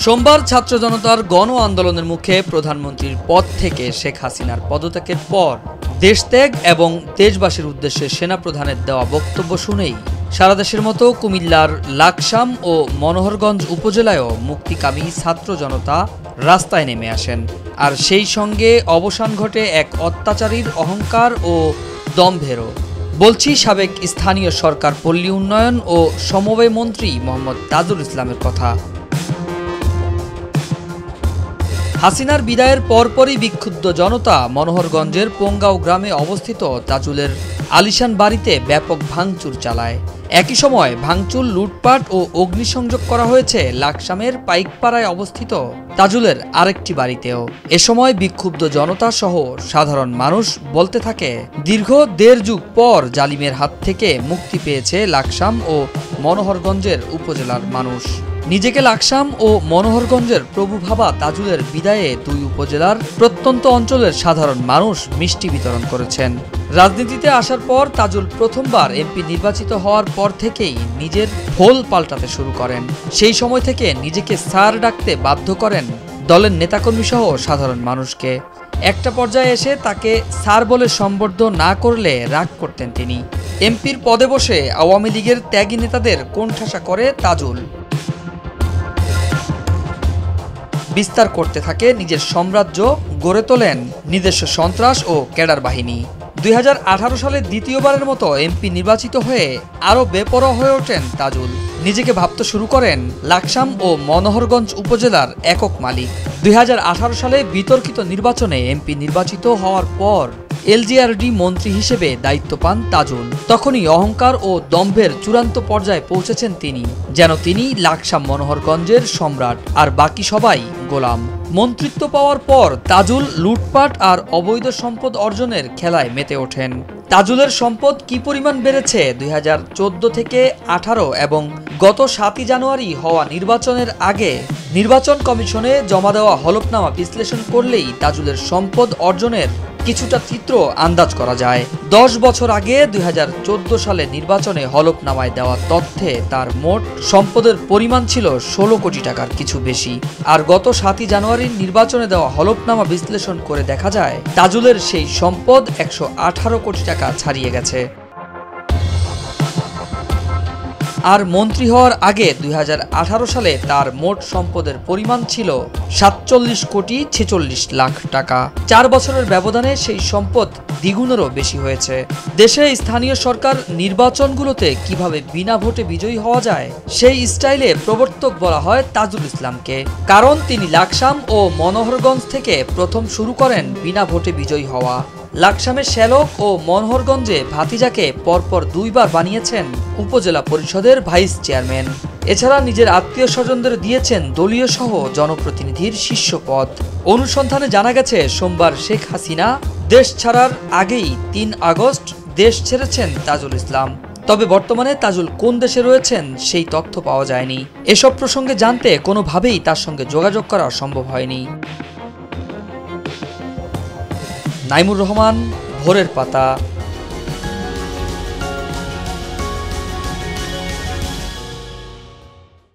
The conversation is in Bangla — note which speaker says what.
Speaker 1: সোমবার ছাত্র জনতার গণ আন্দোলনের মুখে প্রধানমন্ত্রীর পদ থেকে শেখ হাসিনার পদত্যাগের পর দেশত্যাগ এবং দেশবাসীর উদ্দেশ্যে সেনাপ্রধানের দেওয়া বক্তব্য শুনেই সারা দেশের মতো কুমিল্লার লাকসাম ও মনোহরগঞ্জ উপজেলায়ও মুক্তিকামী ছাত্র জনতা রাস্তায় নেমে আসেন। আর সেই সঙ্গে অবসান ঘটে এক অত্যাচারীর অহংকার ও দম্ভেরও। বলছি সাবেক স্থানীয় সরকার পল্লী উন্নয়ন ও সমবায় মন্ত্রী মোহাম্মদ তাজুল ইসলামের কথা। হাসিনার বিদায়ের পরপরই বিক্ষুব্ধ জনতা মনোহরগঞ্জের পোঙ্গাও গ্রামে অবস্থিত তাজুলের আলিশান বাড়িতে ব্যাপক ভাঙচুর চালায়। একই সময় ভাঙচুর, লুটপাট ও অগ্নিসংযোগ করা হয়েছে লাকসামের পাইকপাড়ায় অবস্থিত তাজুলের আরেকটি বাড়িতেও। এ সময় বিক্ষুব্ধ জনতা সহ সাধারণ মানুষ বলতে থাকে, দীর্ঘ ১.৫ যুগ পর জালিমের হাত থেকে মুক্তি পেয়েছে লাকসাম ও মনোহরগঞ্জের উপজেলার মানুষ। নিজেকে লাকসাম ও মনোহরগঞ্জের প্রভু ভাবা তাজুলের বিদায়ে দুই উপজেলার প্রত্যন্ত অঞ্চলের সাধারণ মানুষ মিষ্টি বিতরণ করেছেন। রাজনীতিতে আসার পর তাজুল প্রথমবার এমপি নির্বাচিত হওয়ার পর থেকেই নিজের ফল পাল্টাতে শুরু করেন। সেই সময় থেকে নিজেকে স্যার ডাকতে বাধ্য করেন দলের নেতাকর্মী সহ সাধারণ মানুষকে। একটা পর্যায়ে এসে তাকে স্যার বলে সম্বোধন না করলে রাগ করতেন তিনি। এমপির পদে বসে আওয়ামী লীগের ত্যাগী নেতাদের কোণঠাসা করে তাজুল বিস্তার করতে থাকে নিজের সাম্রাজ্য, গড়ে তোলেন নিজস্ব সন্ত্রাস ও ক্যাডার বাহিনী। ২০১৮ সালে দ্বিতীয়বারের মতো এমপি নির্বাচিত হয়ে আরও বেপরোয়া হয়ে ওঠেন তাজুল। নিজেকে ভাবতে শুরু করেন লাকসাম ও মনোহরগঞ্জ উপজেলার একক মালিক। ২০১৮ সালে বিতর্কিত নির্বাচনে এমপি নির্বাচিত হওয়ার পর এলজিআরডি মন্ত্রী হিসেবে দায়িত্ব পান তাজুল। তখনই অহংকার ও দম্ভের চূড়ান্ত পর্যায়ে পৌঁছেছেন তিনি, যেন তিনি লাকসাম মনোহরগঞ্জের সম্রাট আর বাকি সবাই গোলাম। মন্ত্রিত্ব পাওয়ার পর তাজুল লুটপাট আর অবৈধ সম্পদ অর্জনের খেলায় মেতে ওঠেন। তাজুলের সম্পদ কি পরিমাণ বেড়েছে ২০১৪ থেকে ২০১৮ এবং গত ৭ই জানুয়ারি হওয়া নির্বাচনের আগে নির্বাচন কমিশনে জমা দেওয়া হলফনামা বিশ্লেষণ করলেই তাজুলের সম্পদ অর্জনের কিছুটা চিত্র আন্দাজ করা যায়। ১০ বছর আগে ২০১৪ সালে নির্বাচনে হলফনামায় দেওয়া তথ্যে তার মোট সম্পদের পরিমাণ ছিল ১৬ কোটি টাকার কিছু বেশি। আর গত ৭ই জানুয়ারির নির্বাচনে দেওয়া হলফনামা বিশ্লেষণ করে দেখা যায় তাজুলের সেই সম্পদ ১১৮ কোটি টাকা ছাড়িয়ে গেছে। আর মন্ত্রী হওয়ার আগে ২০১৮ সালে তার মোট সম্পদের পরিমাণ ছিল ৪৭ কোটি ৪৬ লাখ টাকা। ৪ বছরের ব্যবধানে সেই সম্পদ দ্বিগুণেরও বেশি হয়েছে। দেশে স্থানীয় সরকার নির্বাচনগুলোতে কিভাবে বিনা ভোটে বিজয়ী হওয়া যায় সেই স্টাইলে প্রবর্তক বলা হয় তাজুল ইসলামকে। কারণ তিনি লাকসাম ও মনোহরগঞ্জ থেকে প্রথম শুরু করেন বিনা ভোটে বিজয়ী হওয়া। লাকসামের শ্যালক ও মনোহরগঞ্জে ভাতিজাকে পরপর ২ বার বানিয়েছেন উপজেলা পরিষদের ভাইস চেয়ারম্যান। এছাড়া নিজের আত্মীয় স্বজনদের দিয়েছেন দলীয় সহ জনপ্রতিনিধির শীর্ষ পদ। অনুসন্ধানে জানা গেছে সোমবার শেখ হাসিনা দেশ ছাড়ার আগেই ৩ আগস্ট দেশ ছেড়েছেন তাজুল ইসলাম। তবে বর্তমানে তাজুল কোন দেশে রয়েছেন সেই তথ্য পাওয়া যায়নি। এসব প্রসঙ্গে জানতে কোনোভাবেই তার সঙ্গে যোগাযোগ করা সম্ভব হয়নি। নাইমুর রহমান, ভোরের পাতা।